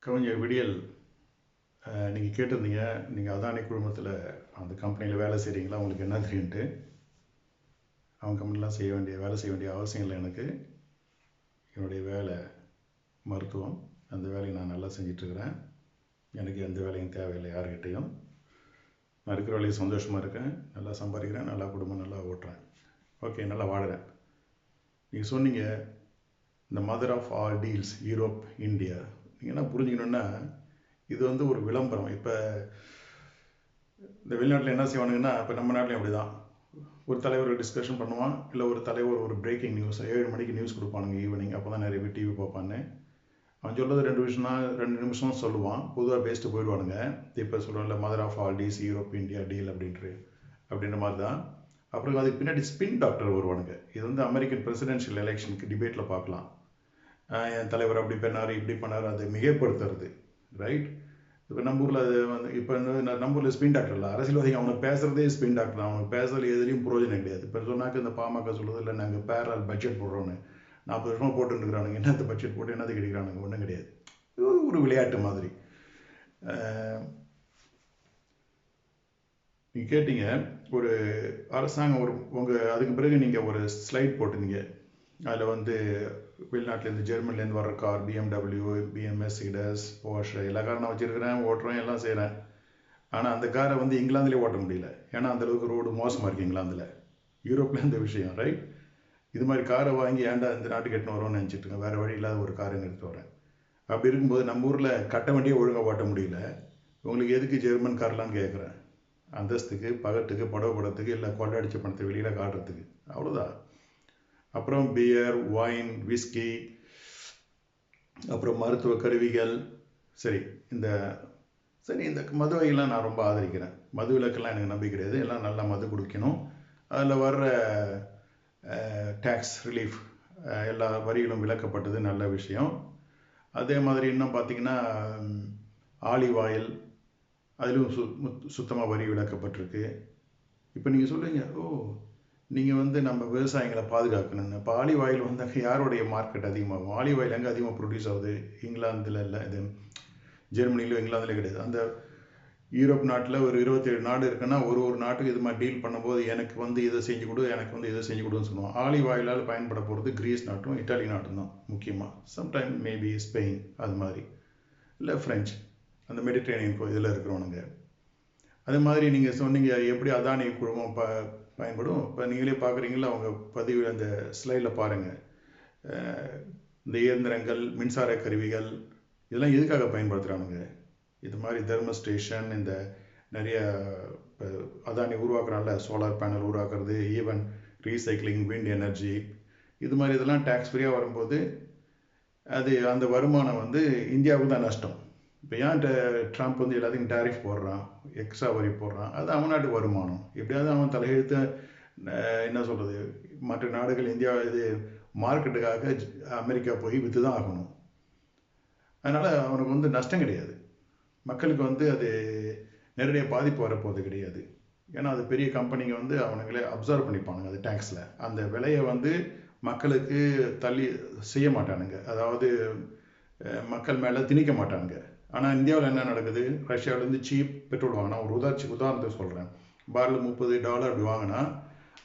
கவிஞர் விடியல், நீங்கள் கேட்டிருந்தீங்க, நீங்கள் அதானி குழுமத்தில் அந்த கம்பெனியில் வேலை செய்கிறீங்களா, உங்களுக்கு என்ன தெரியுன்ட்டு. அவங்க கம்பெனிலாம் வேலை செய்ய வேண்டிய அவசியம் இல்லை. என்னுடைய வேலை மருத்துவம். அந்த வேலையை நான் நல்லா செஞ்சிட்ருக்கிறேன். எனக்கு எந்த வேலையும் தேவையில்லை யாருக்கிட்டையும். நான் இருக்கிற வேலையை சந்தோஷமாக இருக்கேன், நல்லா சம்பாதிக்கிறேன், நல்லா குடும்பம் நல்லா ஓட்டுறேன். ஓகே, நல்லா வாழுறேன். நீங்கள் சொன்னீங்க இந்த mother of all deals Europe India. நீங்கள் என்ன புரிஞ்சுக்கணுன்னா, இது வந்து ஒரு விளம்பரம். இப்போ இந்த வெளிநாட்டில் என்ன செய்வானுங்கன்னா, இப்போ நம்ம நாட்டிலையும் அப்படி தான். ஒரு தலைவர் டிஸ்கஷன் பண்ணுவான், இல்லை ஒரு தலைவர் ஒரு பிரேக்கிங் நியூஸ் 7 மணிக்கு நியூஸ் கொடுப்பானுங்க ஈவினிங். அப்போ தான் நிறைய பேர் டிவி பார்ப்பான்னு. அவன் சொல்கிறது 2 நிமிஷம் சொல்லுவான், பொதுவாக பேசிட்டு போயிடுவானுங்க. இப்போ சொல்கிறோம்ல mother of all deals Europe India deal அப்படின்ற மாதிரி தான். அப்புறம் அதுக்கு பின்னாடி ஸ்பின் டாக்டர் வருவானுங்க. இது வந்து அமெரிக்கன் பிரசிடென்ஷியல் எலெக்ஷனுக்கு டிபேட்டில் பார்க்கலாம். என் தலைவர் அப்படி பண்ணார் இப்படி பண்ணார், அதை மிகைப்படுத்துறது. ரைட்? இப்போ நம்ம ஊரில் அது வந்து இப்போ நம்ம ஊரில் ஸ்பின் டாக்டர் இல்லை, அரசியல்வாதிகள் அவனுக்கு பேசுகிறதே ஸ்பின் டாக்டர் தான். அவனுக்கு பேசுறது எதுலேயும் பிரயோஜனம் கிடையாது. இப்போ சொன்னாக்க இந்த பாமக சொல்கிறது இல்லை, நாங்கள் பேரல் பட்ஜெட் போடுறோன்னு 40 வருஷமாக போட்டுருக்குறானுங்க. என்னது பட்ஜெட் போட்டு என்னது கிடைக்கிறானுங்க? ஒன்றும் கிடையாது. ஒரு விளையாட்டு மாதிரி. நீங்கள் கேட்டீங்க ஒரு அரசாங்கம் அதுக்கு பிறகு நீங்கள் ஒரு ஸ்லைட் போட்டிருந்தீங்க. அதில் வந்து வெளிநாட்டிலேருந்து ஜெர்மனிலேருந்து வர்ற கார், BMW, Mercedes, Porsche எல்லா காரும் நான் வச்சுருக்கிறேன், ஓட்டுறேன், எல்லாம் செய்கிறேன். ஆனால் அந்த காரை வந்து இங்கிலாந்துலேயே ஓட்ட முடியல. ஏன்னா அந்தளவுக்கு ரோடு மோசமாக இருக்குது இங்கிலாந்தில். யூரோப்பில் இந்த விஷயம். ரைட்? இது மாதிரி காரை வாங்கி ஏன்டா இந்த நாட்டுக்கு எட்டுன்னு வரோன்னு நினச்சிட்ருக்கேன். வேறு வழி இல்லாத ஒரு காரை எடுத்து வரேன். அப்படி இருக்கும்போது நம்ம ஊரில் கட்ட வண்டியே ஒழுங்காக ஓட்ட முடியல. உங்களுக்கு எதுக்கு ஜெர்மன் கார்லான்னு கேட்குறேன். அந்தஸ்துக்கு, பகட்டுக்கு, புடவை படத்துக்கு, இல்லை கொள்ளடிச்ச பணத்தை வெளியில் காட்டுறதுக்கு, அவ்வளோதான். அப்புறம் பியர், ஒயின், விஸ்கி, அப்புறம் மருத்துவ கருவிகள். இந்த மது வகையெல்லாம் நான் ரொம்ப ஆதரிக்கிறேன். மது விலக்கெல்லாம் எனக்கு நம்பிக்கை கிடையாது. எல்லாம் நல்லா மது குடிக்கணும். அதில் வர்ற டேக்ஸ் ரிலீஃப், எல்லா வரிகளும் விலக்கப்பட்டது நல்ல விஷயம். அதே மாதிரி இன்னும் பார்த்திங்கன்னா ஆலிவ் ஆயில், அதிலும் சுத்தமாக வரி விலக்கப்பட்டிருக்கு. இப்போ நீங்கள் சொல்லுவீங்க, நீங்கள் வந்து நம்ம விவசாயிகளை பாதுகாக்கணும்னு. இப்போ ஆலிவ் ஆயில் வந்தாக்க யாருடைய மார்க்கெட் அதிகமாகும்? ஆலிவ் ஆயில் எங்கே அதிகமாக ப்ரொடியூஸ் ஆகுது? இங்கிலாந்தில் இல்லை, இது ஜெர்மனிலோ இங்கிலாந்துலேயும் கிடையாது. அந்த யூரோப் நாட்டில் ஒரு 27 நாடு இருக்குன்னா ஒரு நாட்டுக்கு இது மாதிரி டீல் பண்ணும்போது எனக்கு வந்து இதை செஞ்சு கொடு, எனக்கு வந்து இதை செஞ்சு கொடுன்னு சொல்லுவோம். ஆலிவ் ஆயிலால் பயன்பட போகிறது கிரீஸ் நாட்டும் இட்டாலி நாட்டும் தான் முக்கியமாக. சம்டைம் மேபி ஸ்பெயின், அது மாதிரி, இல்லை ஃப்ரெஞ்ச், அந்த மெடிட்ரேனியன் இதில் இருக்கிறவனுங்க. அது மாதிரி நீங்கள் சொன்னீங்க எப்படி அதானி குழுமம் பயன்படும். இப்போ நீங்களே பார்க்குறீங்களா, அவங்க பதிவு அந்த ஸ்லைடில் பாருங்கள். இந்த இயந்திரங்கள், மின்சார கருவிகள், இதெல்லாம் எதுக்காக பயன்படுத்துகிறானுங்க? இது மாதிரி தெர்மல் ஸ்டேஷன், இந்த நிறைய அதானி உருவாக்குறான்ல, சோலார் பேனல் உருவாக்குறது, ஈவன் ரீசைக்ளிங், விண்ட் எனர்ஜி, இது மாதிரி இதெல்லாம் டேக்ஸ் ஃப்ரீயாக வரும்போது அது அந்த வருமானம் வந்து இந்தியாவுக்கு தான் நஷ்டம். இப்போ ஏன் ட்ரம்ப் வந்து எல்லாத்தையும் டேரிஃப் போடுறான், எக்ஸ்ட்ரா வரி போடுறான்? அது அவன் நாட்டு வருமானம். எப்படியாவது அவன் தலையெழுத்து என்ன சொல்கிறது, மற்ற நாடுகள் இந்தியா இது மார்க்கெட்டுக்காக அமெரிக்கா போய் விற்று தான் ஆகணும். அதனால் அவனுக்கு வந்து நஷ்டம் கிடையாது. மக்களுக்கு வந்து அது நேரடியாக பாதிப்பு வரப்போவது கிடையாது. ஏன்னா அது பெரிய கம்பெனிங்க வந்து அவனுங்களே அப்சர்வ் பண்ணிப்பானுங்க அது டேக்ஸில். அந்த விலையை வந்து மக்களுக்கு தள்ளி செய்ய மாட்டானுங்க, அதாவது மக்கள் மேலே திணிக்க மாட்டானுங்க. ஆனால் இந்தியாவில் என்ன நடக்குது, ரஷ்யாவிலேருந்து சீப் பெட்ரோல் வாங்கினா, ஒரு உதாரணத்துக்கு சொல்கிறேன், பார்ல $30 அப்படி வாங்கினா,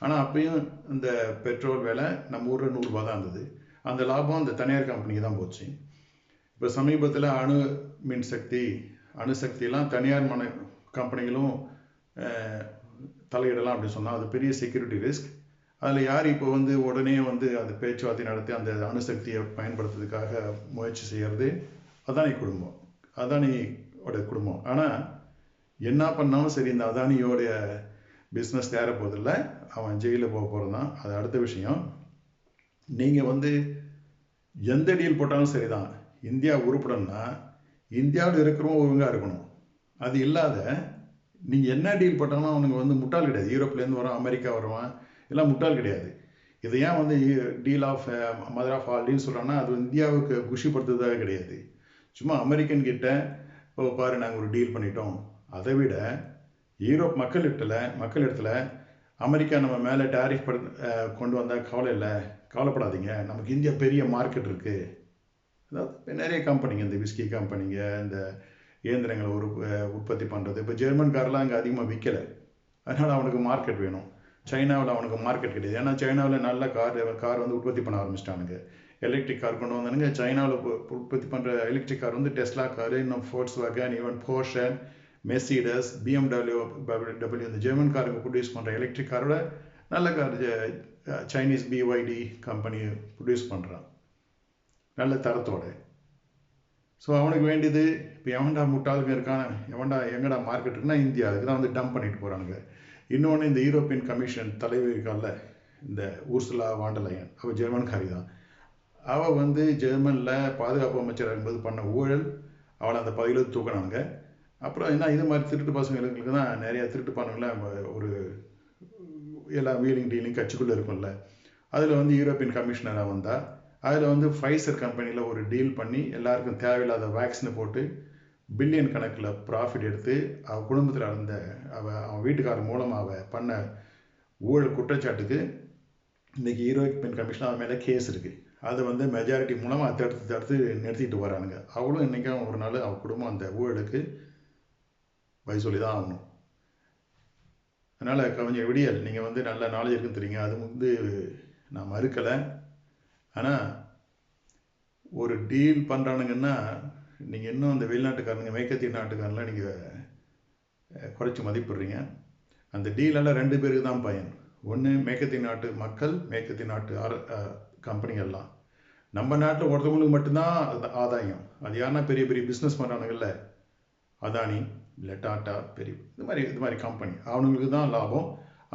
ஆனால் அப்பயும் இந்த பெட்ரோல் விலை நம்ம ஊரில் $100 தான் இருந்தது. அந்த லாபம் அந்த தனியார் கம்பெனிக்கு தான் போச்சு. இப்போ சமீபத்தில் அணுசக்தியெல்லாம் தனியார் கம்பெனிகளும் தலையிடலாம் அப்படின்னு சொன்னால் அது பெரிய செக்யூரிட்டி ரிஸ்க். அதில் யார் இப்போ வந்து உடனே வந்து அது பேச்சுவார்த்தை நடத்தி அந்த அணுசக்தியை பயன்படுத்துறதுக்காக முயற்சி செய்கிறது? அதானியோட குடும்பம். ஆனால் என்ன பண்ணாலும் சரி, இந்த அதானியோடைய பிஸ்னஸ் தேர போதில்லை, அவன் ஜெயிலில் போக போகிறது தான், அது அடுத்த விஷயம். நீங்கள் வந்து எந்த டீல் போட்டாலும் சரி தான், இந்தியா உருப்படணும்னா இந்தியாவில் இருக்கிறவங்க ஒழுங்காக இருக்கணும். அது இல்லாத நீங்கள் என்ன டீல் போட்டாலும் அவனுக்கு வந்து முட்டாள் கிடையாது. யூரோப்லேருந்து வரான், அமெரிக்கா வருவான், எல்லாம் முட்டாள் கிடையாது. இதை ஏன் வந்து deal of mother of all deal சொல்கிறான்னா, அது இந்தியாவுக்கு குஷிப்படுத்துறதாக கிடையாது. சும்மா அமெரிக்கன் கிட்ட பாரு நாங்கள் ஒரு டீல் பண்ணிட்டோம். அதை விட யூரோப் மக்களிடத்தில் அமெரிக்கா நம்ம மேலே டேரிஃப் கொண்டு வந்தால் கவலைப்படாதீங்க, நமக்கு இந்தியா பெரிய மார்க்கெட் இருக்குது, அதாவது நிறைய கம்பெனிங்க, இந்த விஸ்கி கம்பெனிங்க, இந்த இயந்திரங்களை உற்பத்தி பண்ணுறது. இப்போ ஜெர்மன் கார்லாம் அங்கே அதிகமாக விற்கலை, அதனால் அவனுக்கு மார்க்கெட் வேணும். சைனாவில் அவனுக்கு மார்க்கெட் கிடையாது, ஏன்னா சைனாவில் நல்ல கார் வந்து உற்பத்தி பண்ண ஆரம்பிச்சிட்டானுங்க. எலக்ட்ரிக் கார் கொண்டு வந்தானுங்க. சைனாவில் உற்பத்தி பண்ணுற எலக்ட்ரிக் கார் வந்து டெஸ்லா காரு, இன்னும் ஃபோர்ட்ஸ் வேகன், ஈவன் போர்ஷே, மெர்சிடஸ், BMW, இந்த ஜெர்மன் காருங்க ப்ரொடியூஸ் பண்ணுற எலக்ட்ரிக் காரோட நல்ல car Chinese BYD company produce பண்ணுறான், நல்ல தரத்தோட. ஸோ அவனுக்கு வேண்டியது இப்போ எவன்டா முட்டாளுங்க இருக்கான், எவன்டா எங்கடா மார்க்கெட் இருக்குன்னா இந்தியா. அதுக்கு தான் வந்து டம்ப் பண்ணிட்டு போகிறானுங்க. இன்னொன்று, இந்த யூரோப்பியன் கமிஷன் தலைவர் இருக்கால, இந்த ஊர்சுலா வான் டெர் லெயன், அவள் ஜெர்மன்காரி தான். அவள் வந்து ஜெர்மனில் பாதுகாப்பு அமைச்சராக இருக்கும்போது பண்ண ஊழல், அவளை அந்த பதவியில் தூக்கினாங்க. அப்புறம் என்ன, இது மாதிரி திருட்டு பசங்களுக்கு தான் நிறையா திருட்டு பணங்கள்லாம் ஒரு எல்லா வீலிங் டீலிங் கட்சிக்குள்ளே இருக்கும்ல, அதில் வந்து யூரோப்பியன் கமிஷனராக வந்தால், அதில் வந்து ஃபைசர் கம்பெனியில் ஒரு டீல் பண்ணி எல்லாருக்கும் தேவையில்லாத வேக்சினை போட்டு பில்லியன் கணக்கில் ப்ராஃபிட் எடுத்து அவள் குடும்பத்தில் இருந்த அவன் வீட்டுக்காரர் மூலமாக அவள் பண்ண ஊழல் குற்றச்சாட்டுக்கு இன்றைக்கி யூரோப்பியன் கமிஷன் அவன் மேலே கேஸ் இருக்குது. அது வந்து மெஜாரிட்டி மூலமாக தடுத்து நிறுத்திட்டு வரானுங்க. அவளும் இன்றைக்கும் ஒரு நாள் அவள் குடும்பம் அந்த ஊழலுக்கு பதில் சொல்லி தான் ஆகணும். அதனால் கொஞ்சம் விடியல், நீங்கள் வந்து நல்ல நாலேஜ் இருக்குன்னு தெரியுங்க, அது வந்து நான் மறுக்கலை. ஆனால் ஒரு டீல் பண்ணுறானுங்கன்னா நீங்கள் இன்னும் அந்த வெளிநாட்டுக்காரனுங்க, மேற்கத்திய நாட்டுக்காரன்லாம் நீங்கள் குறைச்சி மதிப்பிடுறீங்க. அந்த டீலெல்லாம் 2 பேருக்கு தான் பயன். ஒன்று மேற்கத்திய நாட்டு மக்கள், மேற்கத்திய நாட்டு கம்பெனிகள்லாம். நம்ம நாட்டில் ஒருத்தவங்களுக்கு மட்டும்தான் ஆதாயம். அது யாருன்னா பெரிய பெரிய பிஸ்னஸ் பண்ணுறானுங்கள்ல, அதானி இல்லை டாட்டா, பெரிய இது மாதிரி கம்பெனி, அவனுங்களுக்கு தான் லாபம்.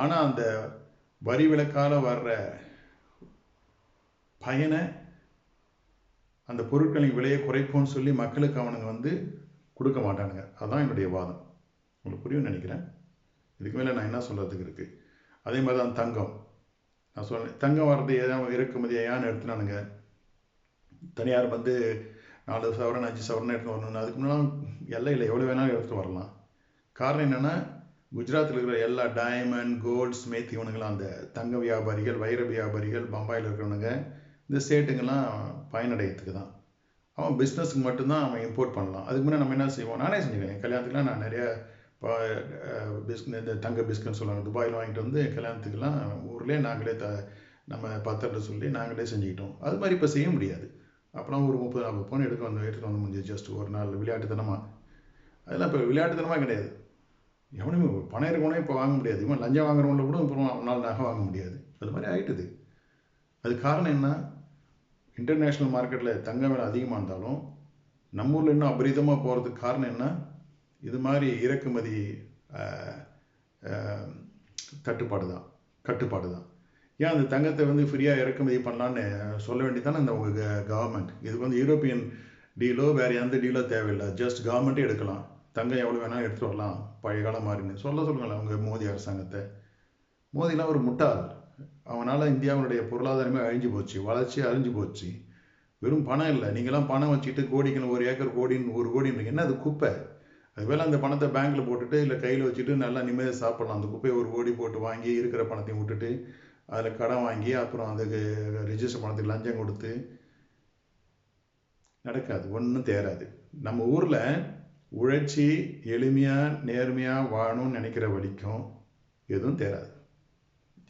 ஆனால் அந்த வரி விலக்கால் வர்ற பயனை, அந்த பொருட்களின் விலையை குறைப்போன்னு சொல்லி மக்களுக்கு அவனுங்க வந்து கொடுக்க மாட்டானுங்க. அதுதான் என்னுடைய வாதம். உங்களுக்கு புரியும்னு நினைக்கிறேன். இதுக்கு மேலே நான் என்ன சொல்கிறதுக்கு இருக்குது. அதே மாதிரி தான் தங்கம். நான் சொன்னேன், தங்கம் வர்றது ஏதாவது இறக்குமதியை ஏன் நிறுத்தினானுங்க. தனியார் வந்து 4 சவரன் 5 சவரன் எடுத்து வரணும்னு, அதுக்கு முன்னாடி எல்லையில் எவ்வளோ வேணாலும் எடுத்து வரலாம். காரணம் என்னென்னா, குஜராத்தில் இருக்கிற எல்லா டைமண்ட், கோல்ட், ஸ்மித் இவனுங்களாம் அந்த தங்க வியாபாரிகள், வைர வியாபாரிகள், பம்பாயில் இருக்கிறவனுங்க, இந்த ஸ்டேட்டுங்கெல்லாம் பயனடைகிறதுக்கு தான். அவன் பிஸ்னஸுக்கு மட்டும்தான் அவன் இம்போர்ட் பண்ணலாம். அதுக்கு முன்னே நம்ம என்ன செய்வோம், நானே செஞ்சுக்கிறேன். கல்யாணத்துக்குலாம் நான் நிறைய இந்த தங்க பிஸ்கட்னு சொல்லுவாங்க, துபாயில் வாங்கிட்டு வந்து கல்யாணத்துக்கெல்லாம் ஊர்லேயே நாங்களே நம்ம பத்திரத்தை சொல்லி நாங்களே செஞ்சுக்கிட்டோம். அது மாதிரி இப்போ செய்ய முடியாது. அப்புறம் ஒரு 30-40 பவுன் எடுத்துகிட்டு வந்து முடிஞ்சு ஜஸ்ட் ஒரு நாள் விளையாட்டுத்தனமாக. அதெல்லாம் இப்போ விளையாட்டுத்தனமாக கிடையாது. எவனுமே பணம் இருக்கவனே இப்போ வாங்க முடியாது. இவன் லஞ்சம் வாங்குறவங்கள கூட இப்போ நாள் நகை வாங்க முடியாது. அது மாதிரி ஆகிட்டுது. அது காரணம் என்ன, இன்டர்நேஷ்னல் மார்க்கெட்டில் தங்க விலை அதிகமாக இருந்தாலும் நம்ம ஊரில் இன்னும் அபரிதமாக போகிறதுக்கு காரணம் என்ன, இது மாதிரி இறக்குமதி கட்டுப்பாடு தான். ஏன் அந்த தங்கத்தை வந்து ஃப்ரீயாக இறக்குமதி பண்ணலான்னு சொல்ல வேண்டியதானே இந்த உங்கள் கவர்மெண்ட். இதுக்கு வந்து யூரோப்பியன் டீலோ வேறு எந்த டீலோ தேவையில்லை, ஜஸ்ட் கவர்மெண்ட்டே எடுக்கலாம், தங்கம் எவ்வளோ வேணாலும் எடுத்துகிட்டு வரலாம், பழைய காலம் மாறின்னு சொல்லுங்களேன் அவங்க மோடி அரசாங்கத்தை. மோடிலாம் ஒரு முட்டாள். அவனால் இந்தியாவுடைய பொருளாதாரமே அழிஞ்சு போச்சு, வளர்ச்சி அழிஞ்சு போச்சு. வெறும் பணம் இல்லை, நீங்களாம் பணம் வச்சுட்டு கோடிக்கு 1 ஏக்கர் கோடின்னு 1 கோடின்னு என்ன, அது குப்பை. அதுவேளை அந்த பணத்தை பேங்க்கில் போட்டுட்டு இல்லை கையில் வச்சுட்டு நல்லா நிம்மதியாக சாப்பிட்லாம். அந்த குப்பையை 1 கோடி போட்டு வாங்கி இருக்கிற பணத்தையும் விட்டுட்டு அதில் கடன் வாங்கி அப்புறம் அதுக்கு ரிஜிஸ்டர் பணத்துக்கு லஞ்சம் கொடுத்து நடக்காது, ஒன்றும் தேராது. நம்ம ஊரில் உழைச்சி எளிமையாக நேர்மையாக வாழணும்னு நினைக்கிற வரைக்கும் எதுவும் தேராது.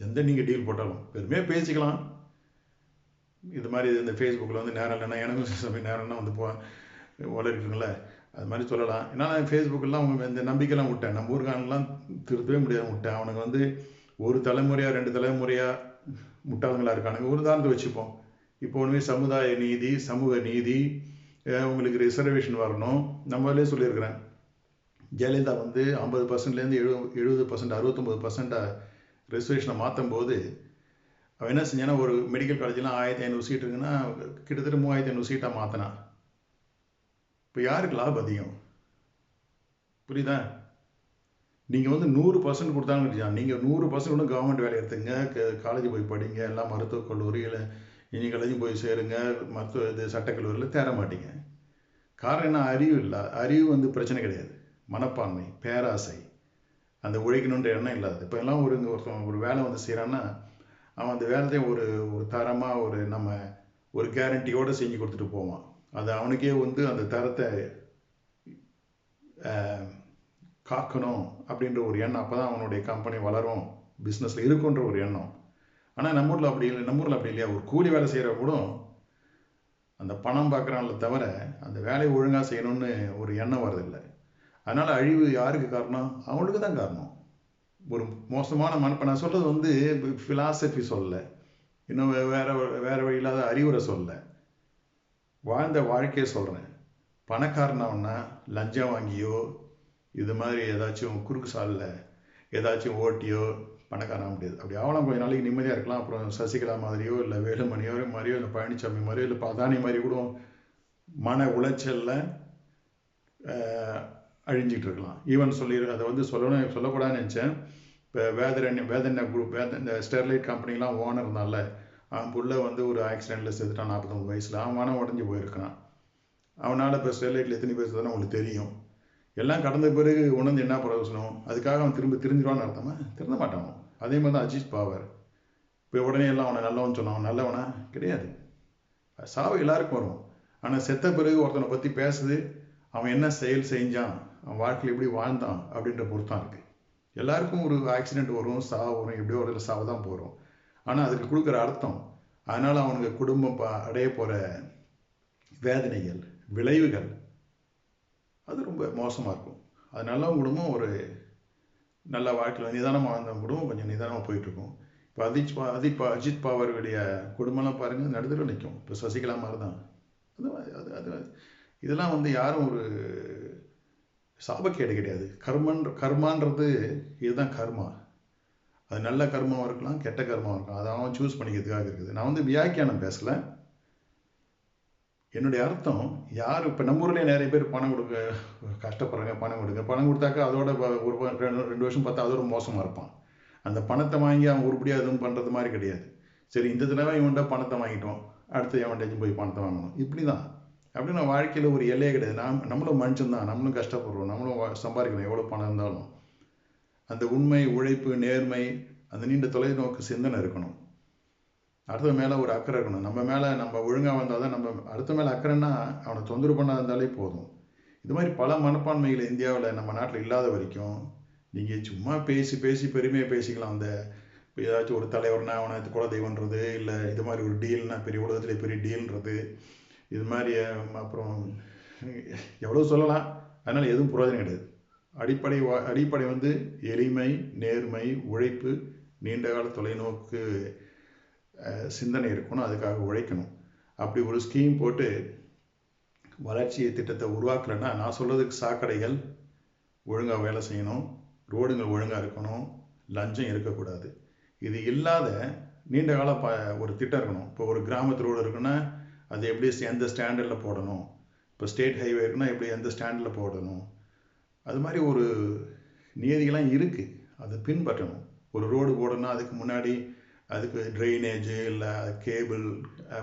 எந்த நீங்கள் டீல் போட்டாலும் பெருமையாக பேசிக்கலாம். இது மாதிரி இந்த ஃபேஸ்புக்கில் வந்து நேரம் இல்லைன்னா எனக்கும் சமயம் நேரம்னா வந்து வளர்க்குறீங்களே, அது மாதிரி சொல்லலாம். ஏன்னா ஃபேஸ்புக்கெல்லாம் அவங்க இந்த நம்பிக்கைலாம் விட்டேன், நம்ம ஊருக்கானெலாம் திருத்தவே முடியாது விட்டேன். அவனுக்கு வந்து ஒரு தலைமுறையாக 2 தலைமுறையாக முட்டாளங்களாக இருக்கானுங்க. ஒரு உதாரணத்தை வச்சுப்போம். இப்போ ஒன்றுமே சமுதாய நீதி, சமூக நீதி, உங்களுக்கு ரிசர்வேஷன் வரணும். நம்மளே சொல்லியிருக்கிறேன், ஜெயலலிதா வந்து 50%லேருந்து 70%, 69% ரிசர்வேஷனை மாற்றும் போது அவன் என்ன செஞ்சானா, ஒரு மெடிக்கல் காலேஜெலாம் 1500 சீட் இருக்குன்னா கிட்டத்தட்ட 3500 சீட்டாக மாற்றினான். இப்போ யாருக்கு லாபம் அதிகம், புரியுதா? நீங்கள் வந்து 100% கொடுத்தாங்கன்னு வச்சுக்கோங்க, நீங்கள் 100% கூட கவர்மெண்ட் வேலை எடுத்துங்க, காலேஜ் போய் படிங்க, எல்லாம் மருத்துவக் கல்லூரியில் இனி காலேஜும் போய் சேருங்க, சட்டக்கல்லூரியில் தேர மாட்டீங்க. காரணம் என்ன, அறிவு இல்லை. அறிவு வந்து பிரச்சனை கிடையாது, மனப்பான்மை, பேராசை, அந்த உழைக்கணுன்ற எண்ணம் இல்லாது. இப்போ எல்லாம் ஒருத்தன் ஒரு வேலை வந்து செய்கிறான்னா அவன் அந்த வேலையை ஒரு தரமாக நம்ம ஒரு கேரண்டியோடு செஞ்சு கொடுத்துட்டு போவான். அது அவனுக்கே வந்து அந்த தரத்தை காக்கணும் அப்படின்ற ஒரு எண்ணம். அப்போ தான் அவனுடைய கம்பெனி வளரும், பிஸ்னஸில் இருக்குன்ற ஒரு எண்ணம். ஆனால் நம்ம ஊரில் அப்படி இல்லை. நம்ம ஊரில் அப்படி இல்லையா? ஒரு கூலி வேலை செய்கிறவங்க கூட அந்த பணம் பார்க்குறான்ல தவிர அந்த வேலையை ஒழுங்காக செய்யணும்னு ஒரு எண்ணம் வரதில்லை. அதனால் அழிவு யாருக்கு காரணம்? அவங்களுக்கு தான் காரணம். ஒரு மோசமான மனப்ப நான் சொல்கிறது வந்து ஃபிலாசபி சொல்லலை, இன்னும் வேறு வழி இல்லாத அறிவுரை சொல்லலை, வாழ்ந்த வாழ்க்கையை சொல்கிறேன். பணக்காரனவன்னா லஞ்சம் வாங்கியோ இது மாதிரி ஏதாச்சும் குறுக்கு சாலில் ஏதாச்சும் ஓட்டியோ பணக்காரன் முடியாது. அப்படி ஆகலாம், கொஞ்சம் நாளைக்கு நிம்மதியாக இருக்கலாம். அப்புறம் சசிகலா மாதிரியோ இல்லை வேலுமணியோ மாதிரியோ இல்லை பழனிசாமி மாதிரியோ இல்லை அதானி மாதிரி கூட மன உளைச்சலில் அழிஞ்சிட்டு இருக்கலாம். ஈவன் அதை வந்து சொல்லக்கூடாதுன்னு நினச்சேன். இப்போ வேதெண்ண குரூப், இந்த ஸ்டெர்லைட் கம்பெனிலாம் ஓனர் இருந்தால அவன் புள்ள வந்து ஒரு ஆக்சிடெண்ட்டில் செத்துட்டான் 49 வயசில். அவன் மனம் உடஞ்சி போயிருக்கான். அவனால் இப்போ ஸ்டெர்லைட்டில் எத்தனை பேர் செத்தானு உங்களுக்கு தெரியும். எல்லாம் கடந்த பிறகு உணர்ந்து என்ன பிரயோசனம்? அதுக்காக அவன் திருந்திடுவான்னு அர்த்தமா? திருந்த மாட்டான். அதே மாதிரி தான் அஜித் பவார். இப்போ உடனே எல்லாம் அவனை நல்லவன் சொன்னான். நல்லவனா கிடையாது. சாவு எல்லாருக்கும் வரும். ஆனால் செத்த பிறகு ஒருத்தனை பற்றி பேசுது, அவன் என்ன செயல் செஞ்சான், அவன் வாழ்க்கையில் எப்படி வாழ்ந்தான் அப்படின்ற பொறுத்தான் இருக்குது. எல்லாருக்கும் ஒரு ஆக்சிடெண்ட் வரும், சாவு வரும், எப்படியோ ஒரு சாவு தான் போகிறோம். ஆனால் அதுக்கு கொடுக்குற அர்த்தம், அதனால் அவனுக்கு குடும்பம் அடைய போகிற வேதனைகள், விளைவுகள் அது ரொம்ப மோசமாக இருக்கும். அது நல்லவங்க குடும்பம் ஒரு நல்ல வாழ்க்கையில் நிதானமாக வாழ்ந்தவங்க குடும்பம் கொஞ்சம் நிதானமாக போயிட்டுருக்கும். இப்போ அஜித் பவாருடைய குடும்பம்லாம் பாருங்கள், நடுத்தர நிற்கும். இப்போ சசிகலா மாதிரி தான். அது இதெல்லாம் வந்து யாரும் ஒரு சாபக்கேடு கிடையாது. கர்மான்றது இதுதான் கர்மா. அது நல்ல கர்மாவும் இருக்கலாம், கெட்ட கர்மாவும் இருக்கலாம். அதை அவன் சூஸ் பண்ணிக்கிறதுக்காக இருக்குது. நான் வந்து வியாக்கியானம் பேசலை. என்னுடைய அர்த்தம், யார் இப்போ நம்ம ஊர்லேயே நிறைய பேர் பணம் கொடுக்க கஷ்டப்படுறாங்க, பணம் கொடுத்தாக்கா அதோட ஒரு 2 வருஷம் பார்த்தா அதோட மோசமாக இருப்பான். அந்த பணத்தை வாங்கி அவன் உருப்படியாக எதுவும் பண்ணுறது மாதிரி கிடையாது. சரி, இந்த தடவை இவன்கிட்ட பணத்தை வாங்கிட்டோம், அடுத்து எவன்டாச்சும் போய் பணத்தை வாங்கணும், இப்படி தான். அப்படின்னு வாழ்க்கையில் ஒரு எல்லையே கிடையாது. நம்மளும் மனுஷன் தான், நம்மளும் கஷ்டப்படுறோம், நம்மளும் சம்பாதிக்கணும் எவ்வளோ பணம் இருந்தாலும். அந்த உண்மை, உழைப்பு, நேர்மை, அந்த நீண்ட தொலைநோக்கு சிந்தனை இருக்கணும். அடுத்த மேலே ஒரு அக்கறை இருக்கணும். நம்ம மேலே நம்ம ஒழுங்காக வந்தால் தான் நம்ம அடுத்த மேலே அக்கறைன்னா அவனை தொந்தரவு பண்ணாத இருந்தாலே போதும். இது மாதிரி பல மனப்பான்மைகள் இந்தியாவில் நம்ம நாட்டில் இல்லாத வரைக்கும் நீங்கள் சும்மா பேசி பெருமையாக பேசிக்கலாம். அந்த இப்போ ஏதாச்சும் ஒரு தலைவர்னா அவனை குலதெய்வன்றது, இல்லை இது மாதிரி ஒரு டீல்னா பெரிய உலகத்திலே பெரிய டீல்ன்றது, இது மாதிரி அப்புறம் எவ்வளோ சொல்லலாம். அதனால் எதுவும் பிரயோஜனம் கிடையாது. அடிப்படை வந்து எளிமை, நேர்மை, உழைப்பு, நீண்டகால தொலைநோக்கு சிந்தனை இருக்கணும். அதுக்காக உழைக்கணும். அப்படி ஒரு ஸ்கீம் போட்டு வளர்ச்சி திட்டத்தை உருவாக்கலைன்னா, நான் சொல்கிறதுக்கு சாக்கடைகள் ஒழுங்காக வேலை செய்யணும், ரோடுங்கள் ஒழுங்காக இருக்கணும், லஞ்சம் இருக்கக்கூடாது. இது இல்லாத நீண்ட கால ஒரு திட்டம் இருக்கணும். இப்போ ஒரு கிராமத்து ரோடு இருக்குன்னா அது எப்படி எந்த ஸ்டாண்டர்டில் போடணும், இப்போ ஸ்டேட் ஹைவே இருக்குன்னா எப்படி எந்த ஸ்டாண்டர்டில் போடணும், அது மாதிரி ஒரு நியதிகள்லாம் இருக்குது. அதை பின்பற்றணும். ஒரு ரோடு போடணும்னா அதுக்கு முன்னாடி அதுக்கு ட்ரைனேஜு இல்லை கேபிள்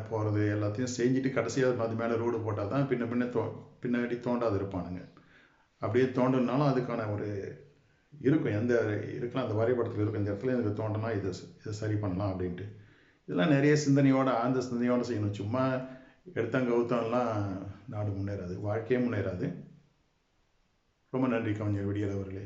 போகிறது எல்லாத்தையும் செஞ்சுட்டு கடைசியாக அது மேலே ரோடு போட்டால் தான் பின்னாடி தோண்டாது இருப்பானுங்க. அப்படியே தோண்டனாலும் அதுக்கான ஒரு இருக்கும், இருக்கலாம், அந்த வரைபடத்தில் இருக்கும், இந்த இடத்துல எனக்கு தோண்டனா இதை சரி பண்ணலாம் அப்படின்ட்டு. இதெல்லாம் நிறைய சிந்தனையோடு, ஆழ்ந்த சிந்தனையோடு செய்யணும். சும்மா எடுத்தாங்க கவுத்தம்லாம் நாடு முன்னேறாது, வாழ்க்கையே முன்னேறாது. ரொம்ப நன்றி கவிஞர் விடியல் அவர்களே.